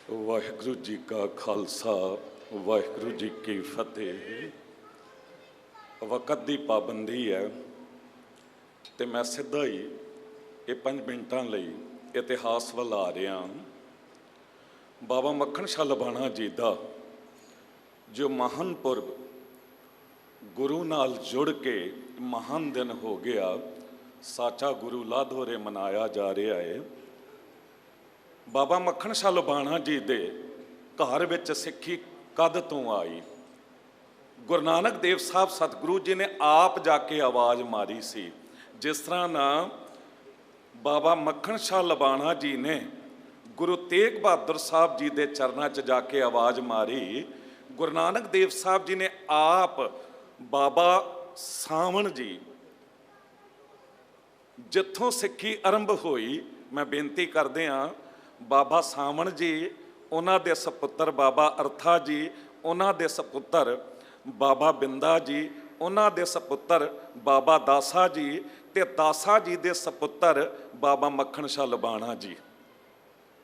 वाहिगुरु जी का खालसा वाहिगुरु जी की फतेह। वक़्त की पाबंदी है तो मैं सीधा ही ये 5 मिनटां लई इतिहास वाल आ रहा। बाबा मक्खण शाह लबाणा जी का जो महान पुरब गुरु नाल जुड़ के महान दिन हो गया, साचा गुरु लाधोरे मनाया जा रहा है। बाबा मक्खण शाह लबाणा जी दे घर विच सिक्खी कद तो आई। गुरु नानक देव साहब सतगुरु जी ने आप जाके आवाज़ मारी सी, जिस तरह ना बाबा मक्खण शाह लबाणा जी ने गुरु तेग बहादुर साहब जी के चरणों च जाके आवाज़ मारी। गुरु नानक देव साहब जी ने आप बाबा सावण जी जिथों सिक्खी आरंभ हुई, मैं बेनती करदे हाँ बाबा सावण जी, उन्हां दे सपुत्र बाबा अरथा जी, उन्हां दे सपुत्र बाबा बिंदा जी, उन्हां दे सपुत्र बाबा दासा जी, ते दासा जी दे सपुत्र बाबा मक्खण शाह लबाणा जी।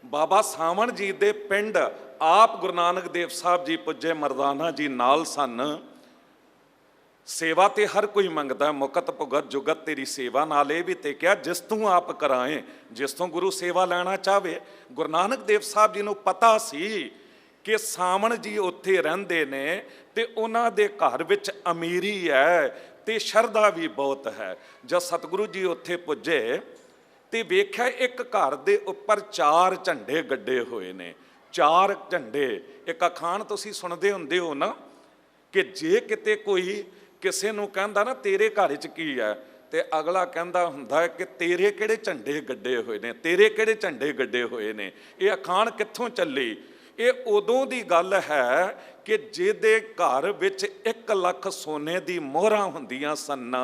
बाबा सावण जी दे पिंड आप गुरु नानक देव साहब जी पुजे मरदाना जी नाल सन। सेवा ते हर कोई मंगता, मुकत भुगत जुगत तेरी सेवा, नाल ये भी ते क्या जिस तू आप कराए, जिस तू गुरु सेवा लेना चाहे। गुरु नानक देव साहब जी नूं पता सी कि सावण जी उत्थे रहिंदे ने ते उन्हां दे घर विच अमीरी है ते शरधा भी बहुत है। जब सतगुरु जी उत्थे पुजे ते वेख्या एक घर दे उपर 4 झंडे गड्डे हुए ने। 4 झंडे, एक अखाण तुसीं सुणदे हुंदे हो ना कि जे किते कोई किसी नूं कहंदा ना तेरे घर च की है, ते अगला कहंदा हुंदा है कि तेरे किहड़े झंडे गड्डे हुए ने, तेरे किहड़े झंडे गड्डे हुए ने। ये अखाण कित्थों चली? ये उदों की गल है कि जिहदे घर विच 1 लाख सोने दी मोहरां हुंदियां सन,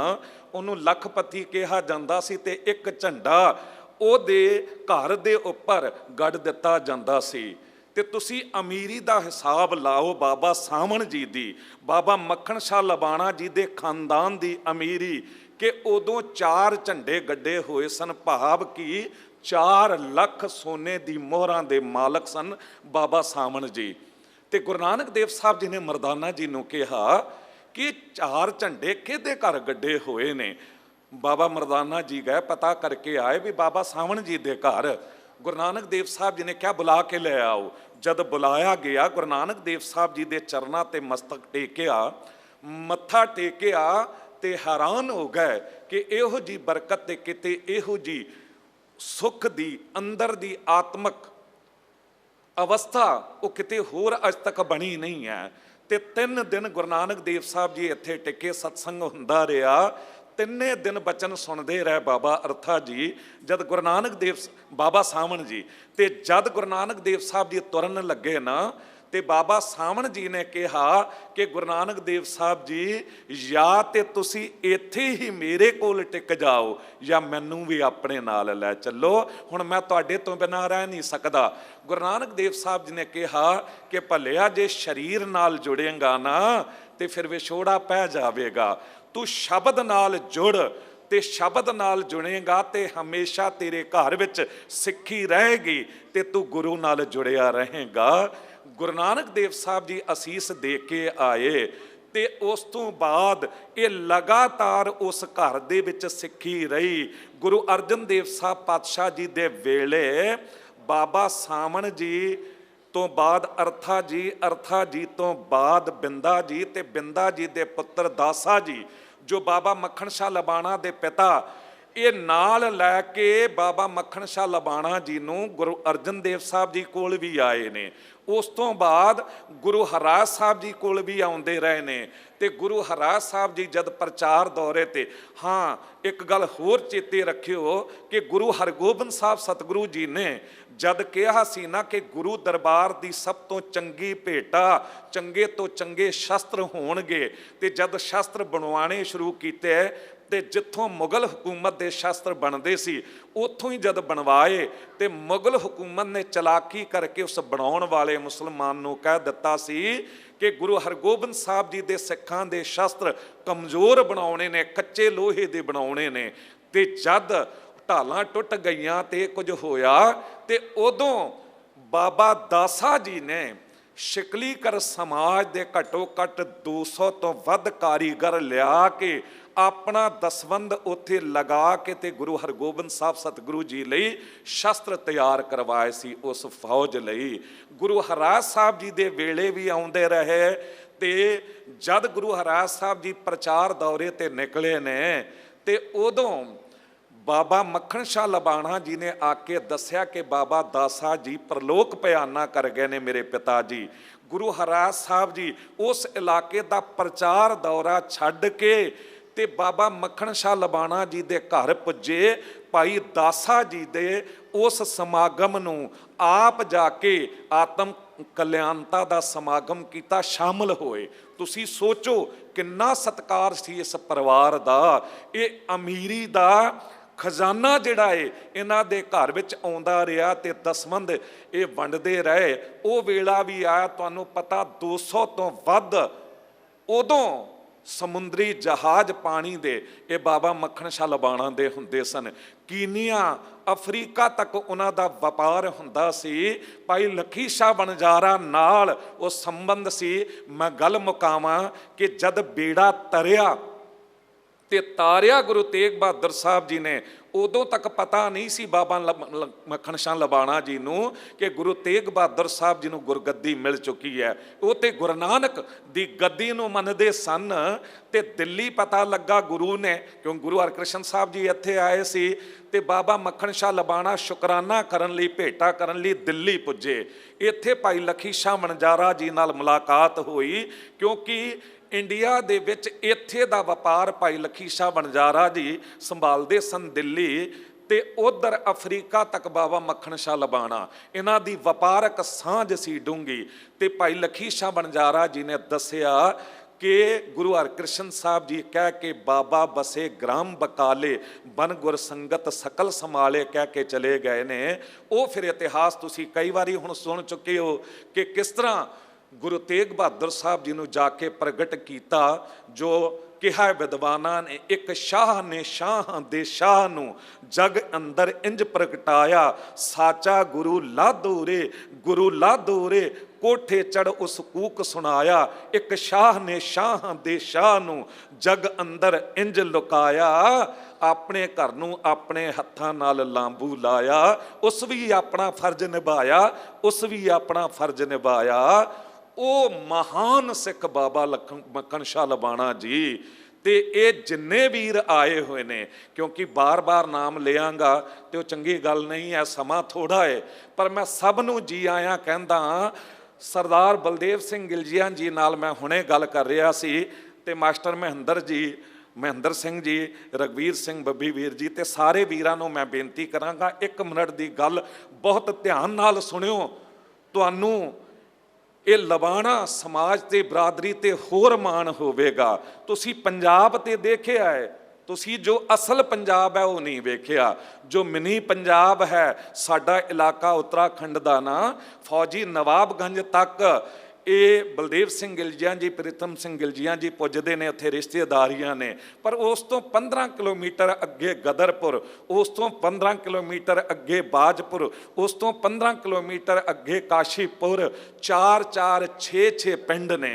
उहनूं लखपति कहा जांदा सी, ते एक झंडा उहदे घर दे उपर गड़ दिता जांदा सी। ते तुसी अमीरी दा हिसाब लाओ बाबा सावण जी दी, बाबा मक्खण शाह लबाणा जी दे खानदान दी अमीरी, कि उदों 4 झंडे गड्डे हुए सन, भाव की 4 लाख सोने दी मोहरां दे मालक सन बाबा सावण जी। ते गुरु नानक देव साहब जी ने मरदाना जी नूं कहा कि 4 झंडे किहदे घर गड्डे हुए ने। बाबा मरदाना जी गए, पता करके आए भी बाबा सावण जी दे घर। गुरु नानक देव साहब जी ने क्या बुला के ले आओ। जद बुलाया गया, गुरु नानक देव साहब जी दे चरनां ते मस्तक टेकिया, मत्था टेकिया ते हैरान हो गए कि इहो जी बरकत ते किते इहो जी सुख दी अंदर दी आत्मक अवस्था वो किते होर अज तक बनी नहीं है। ते 3 दिन गुरु नानक देव साहब जी इत्थे टिके, सत्संग हुंदा रहा। 3 दिन बचन सुनते रहे बाबा अरथा जी। जद गुरु नानक देव बाबा सावण जी ते जद गुरु नानक देव साहब जी तुरन लगे ना, ते बाबा सावण जी ने कहा कि गुरु नानक देव साहब जी या ते तुसी इत्थे ही मेरे कोल टिक जाओ या मैनू भी अपने नाल लै चलो, हुण मैं तुहाडे तो बिना रह नहीं सकदा। गुरु नानक देव साहब जी ने कहा कि भलिया जे शरीर नाल जुड़ेगा ना ते फिर विछोड़ा पै जावेगा, तू शब्द नाल जुड़ ते शब्द नाल जुड़ेगा ते हमेशा तेरे घर विच सिक्खी रहेगी ते तू गुरु नाल जुड़िया रहेगा। गुरु नानक देव साहब जी असीस दे के आए ते उस तो बाद ये लगातार उस घर दे विच सिक्खी रही। गुरु अर्जन देव साहब पातशाह जी दे वेले बाबा सावण जी तो बाद अरथा जी, अरथा जी तो बाद बिंदा जी, ते बिंदा जी दे पुत्र दासा जी जो बाबा मक्खण शाह लबाणा दे पिता, ये नाल लैके बाबा मक्खण शाह लबाणा जी नूं गुरु अर्जन देव साहब जी कोल भी आए ने। उस तो बाद गुरु हरराज साहब जी कोल भी आउंदे रहे ने। ते गुरु हरराज साहब जी जद प्रचार दौरे ते, हाँ एक गल होर चेते रखियो कि गुरु हरगोबिंद साहब सतगुरु जी ने जद कहा सी ना कि गुरु दरबार दी सब तो चंगी भेटा चंगे तो चंगे शस्त्र होणगे, ते जद शस्त्र बनवाने शुरू कीते ते जिथों मुगल हुकूमत के शस्त्र बनते सी उत्थों ही जद बनवाए ते मुगल हुकूमत ने चलाकी करके उस बनाउण वाले मुसलमान नूं कह दिता सी कि गुरु हरगोबिंद साहब जी दे सिखां दे शस्त्र कमज़ोर बनाउणे ने, कच्चे लोहे दे बनाउणे ने। ते जद ढालां टुट गईयां ते कुछ होया ते उदों ਬਾਬਾ ਦਾਸਾ ਜੀ ਨੇ ਸ਼ਿਕਲੀਕਰ ਸਮਾਜ ਦੇ ਘੱਟੋ ਘੱਟ 200 ਤੋਂ ਵੱਧ ਕਾਰੀਗਰ ਲਿਆ ਕੇ ਆਪਣਾ ਦਸਵੰਧ ਉੱਥੇ ਲਗਾ ਕੇ ਤੇ ਗੁਰੂ ਹਰਗੋਬਿੰਦ ਸਾਹਿਬ ਸਤਿਗੁਰੂ ਜੀ ਲਈ ਸ਼ਸਤਰ ਤਿਆਰ ਕਰਵਾਏ ਸੀ ਉਸ ਫੌਜ ਲਈ। ਗੁਰੂ ਹਰਾਜ ਸਾਹਿਬ ਜੀ ਦੇ ਵੇਲੇ ਵੀ ਆਉਂਦੇ ਰਹੇ ਤੇ ਜਦ ਗੁਰੂ ਹਰਾਜ ਸਾਹਿਬ ਜੀ ਪ੍ਰਚਾਰ ਦੌਰੇ ਤੇ ਨਿਕਲੇ ਨੇ ਤੇ ਉਦੋਂ ਬਾਬਾ ਮੱਖਣ ਸ਼ਾਹ ਲਬਾਣਾ ਜੀ ਨੇ ਆ ਕੇ ਦੱਸਿਆ ਕਿ ਬਾਬਾ ਦਾਸਾ ਜੀ ਪ੍ਰਲੋਕ ਪਿਆਨਾ ਕਰ ਗਏ ਨੇ ਮੇਰੇ ਪਿਤਾ ਜੀ। ਗੁਰੂ ਹਰਾਜ ਸਾਹਿਬ ਜੀ ਉਸ ਇਲਾਕੇ ਦਾ ਪ੍ਰਚਾਰ ਦੌਰਾ ਛੱਡ ਕੇ ਤੇ ਬਾਬਾ ਮੱਖਣ ਸ਼ਾਹ ਲਬਾਣਾ ਜੀ ਦੇ ਘਰ ਪੁੱਜੇ। ਭਾਈ ਦਾਸਾ ਜੀ ਦੇ ਉਸ ਸਮਾਗਮ ਨੂੰ ਆਪ ਜਾ ਕੇ ਆਤਮ ਕਲਿਆਣਤਾ ਦਾ ਸਮਾਗਮ ਕੀਤਾ, ਸ਼ਾਮਲ ਹੋਏ। ਤੁਸੀਂ ਸੋਚੋ ਕਿੰਨਾ ਸਤਿਕਾਰ ਸੀ ਇਸ ਪਰਿਵਾਰ ਦਾ। ਇਹ ਅਮੀਰੀ ਦਾ ਖਜ਼ਾਨਾ ਜਿਹੜਾ ਏ ਇਹਨਾਂ ਦੇ ਘਰ ਵਿੱਚ ਆਉਂਦਾ ਰਿਹਾ ਤੇ ਦਸਵੰਧ ਇਹ ਵੰਡਦੇ ਰਹੇ। ਉਹ ਵੇਲਾ ਵੀ ਆਇਆ, ਤੁਹਾਨੂੰ ਪਤਾ 200 ਤੋਂ ਵੱਧ ਉਦੋਂ ਸਮੁੰਦਰੀ ਜਹਾਜ਼ ਪਾਣੀ ਦੇ ਇਹ ਬਾਬਾ ਮੱਖਣ ਸ਼ਾਹ ਲਬਾਣਾ ਦੇ ਹੁੰਦੇ ਸਨ। ਕੀਨੀਆ ਅਫਰੀਕਾ ਤੱਕ ਉਹਨਾਂ ਦਾ ਵਪਾਰ ਹੁੰਦਾ ਸੀ। ਭਾਈ ਲੱਖੀ ਸ਼ਾਹ ਵਣਜਾਰਾ ਨਾਲ ਉਹ ਸੰਬੰਧ ਸੀ। ਮੈਂ ਗੱਲ ਮੁਕਾਵਾਂ ਕਿ ਜਦ ਬੇੜਾ ਤਰਿਆ ਤੇ ਤਾਰਿਆ ਗੁਰੂ ਤੇਗ ਬਹਾਦਰ ਸਾਹਿਬ ਜੀ ਨੇ, ਉਦੋਂ ਤੱਕ ਪਤਾ ਨਹੀਂ ਸੀ ਬਾਬਾ ਮੱਖਣ ਸ਼ਾਹ ਲਬਾਣਾ ਜੀ ਨੂੰ ਕਿ ਗੁਰੂ ਤੇਗ ਬਹਾਦਰ ਸਾਹਿਬ ਜੀ ਨੂੰ ਗੁਰਗੱਦੀ ਮਿਲ ਚੁੱਕੀ ਹੈ। ਉਹ ਤੇ ਗੁਰੂ ਨਾਨਕ ਦੀ ਗੱਦੀ ਨੂੰ ਮੰਨਦੇ ਸਨ ਤੇ ਦਿੱਲੀ ਪਤਾ ਲੱਗਾ ਗੁਰੂ ਨੇ, ਕਿਉਂ ਗੁਰੂ ਹਰਕ੍ਰਿਸ਼ਨ ਸਾਹਿਬ ਜੀ ਇੱਥੇ ਆਏ ਸੀ ਤੇ ਬਾਬਾ ਮੱਖਣ ਸ਼ਾਹ ਲਬਾਣਾ ਸ਼ੁਕਰਾਨਾ ਕਰਨ ਲਈ, ਭੇਟਾ ਕਰਨ ਲਈ ਦਿੱਲੀ ਪੁੱਜੇ। ਇੱਥੇ ਭਾਈ ਲੱਖੀ ਸ਼ਾਹ ਵਣਜਾਰਾ ਜੀ ਨਾਲ ਮੁਲਾਕਾਤ ਹੋਈ, ਕਿਉਂਕਿ ਇੰਡੀਆ ਦੇ ਵਿੱਚ ਇੱਥੇ ਦਾ ਵਪਾਰ ਭਾਈ ਲੱਖੀ ਸ਼ਾਹ ਵਣਜਾਰਾ ਜੀ ਸੰਭਾਲਦੇ ਸਨ ਦਿੱਲੀ, ਤੇ ਉਧਰ ਅਫਰੀਕਾ ਤੱਕ ਬਾਬਾ ਮੱਖਣ ਸ਼ਾਹ ਲਬਾਣਾ, ਇਹਨਾਂ ਦੀ ਵਪਾਰਕ ਸਾਂਝ ਸੀ ਡੂੰਘੀ। ਤੇ ਭਾਈ ਲੱਖੀ ਸ਼ਾਹ ਵਣਜਾਰਾ ਜੀ ਨੇ ਦੱਸਿਆ ਕਿ ਗੁਰੂ ਹਰਕ੍ਰਿਸ਼ਨ ਸਾਹਿਬ ਜੀ ਕਹਿ ਕੇ ਬਾਬਾ ਬਸੇ ਗ੍ਰਾਮ ਬਕਾਲੇ ਬਨ ਗੁਰ ਸੰਗਤ ਸਕਲ ਸੰਭਾਲੇ ਕਹਿ ਕੇ ਚਲੇ ਗਏ ਨੇ। ਉਹ ਫਿਰ ਇਤਿਹਾਸ ਤੁਸੀਂ ਕਈ ਵਾਰੀ ਹੁਣ ਸੁਣ ਚੁੱਕੇ ਹੋ ਕਿ ਕਿਸ ਤਰ੍ਹਾਂ ਗੁਰੂ ਤੇਗ ਬਹਾਦਰ ਸਾਹਿਬ ਜੀ ਨੂੰ ਜਾ ਕੇ ਪ੍ਰਗਟ ਕੀਤਾ। ਜੋ ਕਿਹਾ ਵਿਦਵਾਨਾਂ ਨੇ, ਇੱਕ ਸ਼ਾਹ ਨੇ ਸ਼ਾਹਾਂ ਦੇ ਸ਼ਾਹ ਨੂੰ ਜਗ ਅੰਦਰ ਇੰਜ ਪ੍ਰਗਟਾਇਆ, ਸਾਚਾ ਗੁਰੂ ਲਾਧੋ ਰੇ ਗੁਰੂ ਲਾਧੋ ਰੇ ਕੋਠੇ ਚੜ ਉਸ ਕੂਕ ਸੁਣਾਇਆ। ਇੱਕ ਸ਼ਾਹ ਨੇ ਸ਼ਾਹਾਂ ਦੇ ਸ਼ਾਹ ਨੂੰ ਜਗ ਅੰਦਰ ਇੰਜ ਲੁਕਾਇਆ, ਆਪਣੇ ਘਰ ਨੂੰ ਆਪਣੇ ਹੱਥਾਂ ਨਾਲ ਲਾਂਬੂ ਲਾਇਆ। ਉਸ ਵੀ ਆਪਣਾ ਫਰਜ਼ ਨਿਭਾਇਆ, ਉਸ ਵੀ ਆਪਣਾ ਫਰਜ਼ ਨਿਭਾਇਆ। ਉਹ ਮਹਾਨ ਸਿੱਖ ਬਾਬਾ ਮੱਖਣ ਸ਼ਾਹ ਲਬਾਣਾ ਜੀ ਤੇ ਇਹ ਜਿੰਨੇ ਵੀਰ ਆਏ ਹੋਏ ਨੇ, ਕਿਉਂਕਿ ਬਾਰ-ਬਾਰ ਨਾਮ ਲਿਆਂਗਾ ਤੇ ਉਹ ਚੰਗੀ ਗੱਲ ਨਹੀਂ ਹੈ, ਸਮਾਂ ਥੋੜਾ ਹੈ, ਪਰ ਮੈਂ ਸਭ ਨੂੰ ਜੀ ਆਇਆਂ ਕਹਿੰਦਾ। ਸਰਦਾਰ ਬਲਦੇਵ ਸਿੰਘ ਗਿਲਜੀਆਂ ਜੀ ਨਾਲ ਮੈਂ ਹੁਣੇ ਗੱਲ ਕਰ ਰਿਹਾ ਸੀ ਤੇ ਮਾਸਟਰ ਮਹਿੰਦਰ ਸਿੰਘ ਜੀ, ਰਘਵੀਰ ਸਿੰਘ ਬੱਬੀ ਵੀਰ ਜੀ ਤੇ ਸਾਰੇ ਵੀਰਾਂ ਨੂੰ ਮੈਂ ਬੇਨਤੀ ਕਰਾਂਗਾ, 1 ਮਿੰਟ ਦੀ ਗੱਲ ਬਹੁਤ ਧਿਆਨ ਨਾਲ ਸੁਣਿਓ। ਤੁਹਾਨੂੰ ਇਹ ਲਬਾਣਾ ਸਮਾਜ ਤੇ ਬਰਾਦਰੀ ਤੇ ਹੋਰ ਮਾਣ ਹੋਵੇਗਾ। ਤੁਸੀਂ ਪੰਜਾਬ ਤੇ ਦੇਖਿਆ ਹੈ, ਤੁਸੀਂ ਜੋ ਅਸਲ ਪੰਜਾਬ ਹੈ ਉਹ ਨਹੀਂ ਵੇਖਿਆ। ਜੋ ਮਿਨੀ ਪੰਜਾਬ ਹੈ ਸਾਡਾ ਇਲਾਕਾ ਉੱਤਰਾਖੰਡ ਦਾ ਨਾ, ਫੌਜੀ ਨਵਾਬਗੰਜ ਤੱਕ ਇਹ ਬਲਦੇਵ ਸਿੰਘ ਗਿਲਜੀਆਂ ਜੀ, ਪ੍ਰੀਤਮ ਸਿੰਘ ਗਿਲਜੀਆਂ ਜੀ ਪੁੱਜਦੇ ਨੇ, ਉੱਥੇ ਰਿਸ਼ਤੇਦਾਰੀਆਂ ਨੇ। ਪਰ ਉਸ ਤੋਂ 15 ਕਿਲੋਮੀਟਰ ਅੱਗੇ ਗਦਰਪੁਰ, ਉਸ ਤੋਂ 15 ਕਿਲੋਮੀਟਰ ਅੱਗੇ ਬਾਜਪੁਰ, ਉਸ ਤੋਂ 15 ਕਿਲੋਮੀਟਰ ਅੱਗੇ ਕਾਸ਼ੀਪੁਰ, 4-4 6-6 ਪਿੰਡ ਨੇ।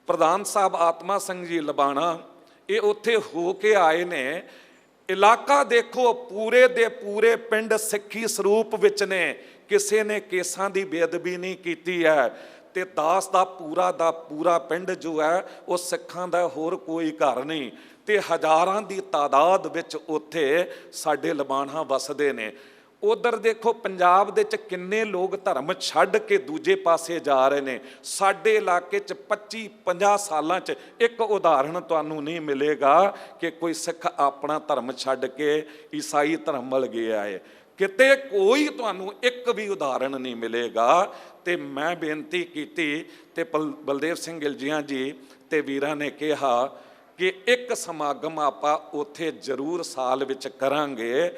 ਪ੍ਰਧਾਨ ਸਾਹਿਬ ਆਤਮਾ ਸਿੰਘ ਜੀ ਲਬਾਣਾ ਇਹ ਉੱਥੇ ਹੋ ਕੇ ਆਏ ਨੇ। ਇਲਾਕਾ ਦੇਖੋ, ਪੂਰੇ ਦੇ ਪੂਰੇ ਪਿੰਡ ਸਿੱਖੀ ਸਰੂਪ ਵਿੱਚ ਨੇ, ਕਿਸੇ ਨੇ ਕੇਸਾਂ ਦੀ ਬੇਅਦਬੀ ਨਹੀਂ ਕੀਤੀ ਹੈ। ਤੇ ਦਾਸ ਦਾ ਪੂਰਾ ਪਿੰਡ ਜੋ ਹੈ ਉਹ ਸਿੱਖਾਂ ਦਾ, ਹੋਰ ਕੋਈ ਘਰ ਨਹੀਂ। ਤੇ ਹਜ਼ਾਰਾਂ ਦੀ ਤਾਦਾਦ ਵਿੱਚ ਉੱਥੇ ਸਾਡੇ ਲਬਾਣਾ ਵਸਦੇ ਨੇ। ਉਧਰ ਦੇਖੋ ਪੰਜਾਬ ਦੇ ਵਿੱਚ ਕਿੰਨੇ ਲੋਕ ਧਰਮ ਛੱਡ ਕੇ ਦੂਜੇ ਪਾਸੇ ਜਾ ਰਹੇ ਨੇ। ਸਾਡੇ ਇਲਾਕੇ 'ਚ 25-50 ਸਾਲਾਂ 'ਚ ਇੱਕ ਉਦਾਹਰਣ ਤੁਹਾਨੂੰ ਨਹੀਂ ਮਿਲੇਗਾ ਕਿ ਕੋਈ ਸਿੱਖ ਆਪਣਾ ਧਰਮ ਛੱਡ ਕੇ ਈਸਾਈ ਧਰਮ ਵੱਲ ਗਿਆ ਹੈ। ਕਿਤੇ ਕੋਈ ਤੁਹਾਨੂੰ ਇੱਕ ਵੀ ਉਦਾਹਰਣ ਨਹੀਂ ਮਿਲੇਗਾ। ਤੇ ਮੈਂ ਬੇਨਤੀ ਕੀਤੀ ਤੇ ਬਲਦੇਵ ਸਿੰਘ ਗਿਲਜੀਆਂ ਜੀ ਤੇ ਵੀਰਾਂ ਨੇ ਕਿਹਾ ਕਿ ਇੱਕ ਸਮਾਗਮ ਆਪਾਂ ਉੱਥੇ ਜ਼ਰੂਰ ਸਾਲ ਵਿੱਚ ਕਰਾਂਗੇ।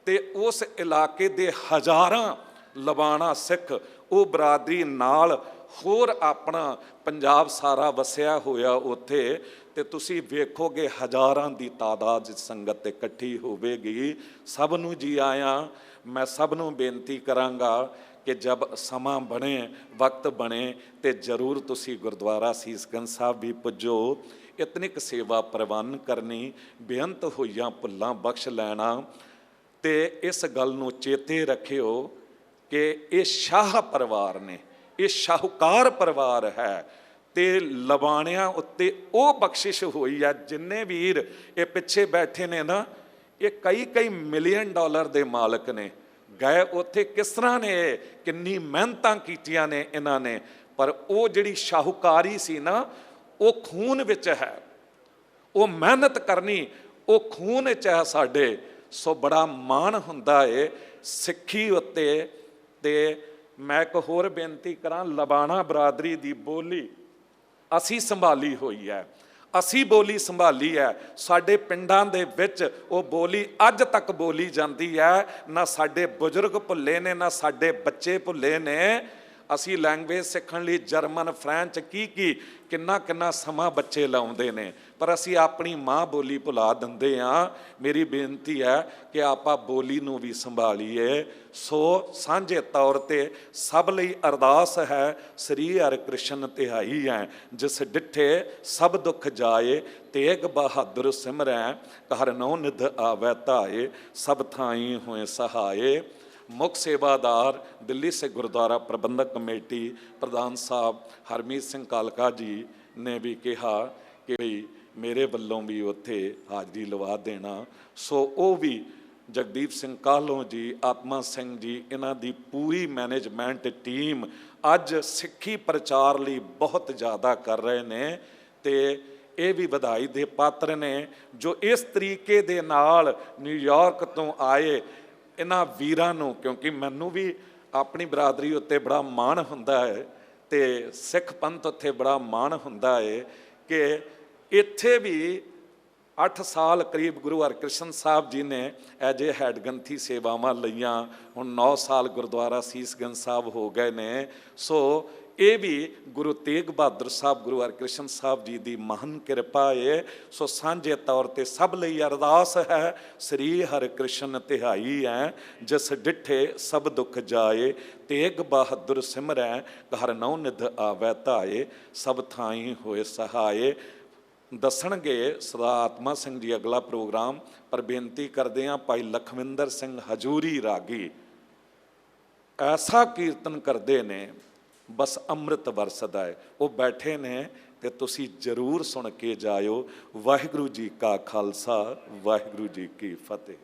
ਤੇ ਉਸ ਇਲਾਕੇ ਦੇ ਹਜ਼ਾਰਾਂ ਲਬਾਣਾ ਸਿੱਖ ਉਹ ਬਰਾਦਰੀ ਨਾਲ, ਹੋਰ ਆਪਣਾ ਪੰਜਾਬ ਸਾਰਾ ਵਸਿਆ ਹੋਇਆ ਉੱਥੇ। ਤੇ ਤੁਸੀਂ ਵੇਖੋਗੇ ਹਜ਼ਾਰਾਂ ਦੀ ਤਾਦਾਦ ਸੰਗਤ ਤੇ ਇਕੱਠੀ ਹੋਵੇਗੀ। ਸਭ ਨੂੰ ਜੀ ਆਇਆਂ। ਮੈਂ ਸਭ ਨੂੰ ਬੇਨਤੀ ਕਰਾਂਗਾ कि जब समा बने वक्त बने तो जरूर तुसी गुरुद्वारा सीसगंज साहब भी पुजो, इतनी सेवा प्रवान करनी, बेअंत होइयां भुल्लां बख्श लैना। तो इस गल नूं चेते रखियो कि ये शाह परिवार ने, ये शाहूकार परिवार है, ते लबाणियां उत्ते वो बख्शिश हुई है। जिन्ने वीर ये पिछे बैठे ने ना, ये कई कई मिलियन डॉलर के मालक ने। गए उत्थे किस तरह ने, किन्नी मेहनतां कीतियां ने इन्हां ने, पर वो जिहड़ी शाहूकारी सी ना, वो खून विच है, वो मेहनत करनी वो खून विच है साडे। सो बड़ा माण हुंदा है सिੱਖੀ उत्ते। ते मैं एक होर बेनती करां, लबाणा बरादरी दी बोली असी संभाली हुई है, असी बोली संभाली है। साडे पिंडां दे विच वो बोली अज तक बोली जाती है। ना साडे बुजुर्ग भुल्ले ने, ना साडे बच्चे भुल्ले ने। असी लैंगवेज सीखण लई जर्मन फ्रेंच की किन्ना किन्ना समा बच्चे लाउंदे ने, पर असी अपनी माँ बोली भुला दिंदे हां। मेरी बेनती है कि आपां बोली नूं भी संभालीए। सो सांझे तौर ते सब लई अरदास है, श्री हर कृष्ण तिहाई है, जिस डिठे सब दुख जाए, तेग बहादुर सिमरै, हर नौ निध आवै धाए, सब थाई होए सहाय। मुख सेवादार दिल्ली से गुरुद्वारा प्रबंधक कमेटी प्रधान साहब हरमीत सिंह कालका जी ने भी कहा कि भाई मेरे वल्लों भी उत्थे हाजरी लवा देना। सो वो भी जगदीप सिंह काहलों जी, आत्मा सिंह जी, इन्हां दी पूरी मैनेजमेंट टीम अज सिੱਖੀ प्रचार ਲਈ बहुत ज़्यादा कर रहे ने। ते ये भी ਵਧਾਈ ਦੇ पात्र ने जो इस तरीके दे नाल न्यूयॉर्क तो आए इन्हां वीरां नूं, क्योंकि मैनूं भी अपनी बरादरी उत्ते बड़ा माण हुंदा है ते सिख पंथ उत्ते बड़ा माण हुंदा है कि इत्थे भी 8 साल करीब गुरु हरकृष्ण साहब जी ने एज ए हैड गंथी सेवावां लईआं। हुण 9 साल गुरुद्वारा सीसगंज साहब हो गए ने। सो ये भी गुरु तेग बहादुर साहब गुरु हरकृष्ण साहब जी की महान कृपा है। सो सांझे तौर पर सब लई अरदास है, श्री हरकृष्ण तिहाई है, जिस डिठे सब दुख जाए, तेग बहादुर सिमरै, हर नौ निध आवै धाए, सब थाई होए सहाय। दसणगे सरदार आत्मा सिंह जी अगला प्रोग्राम, पर बेनती करते हैं भाई लखविंदर सिंह हजूरी रागी ऐसा कीर्तन करते ने, बस अमृत वरसदा है। वो बैठे ने ते तुसी जरूर सुन के जायो। वाहिगुरू जी का खालसा, वाहिगुरू जी की फतेह।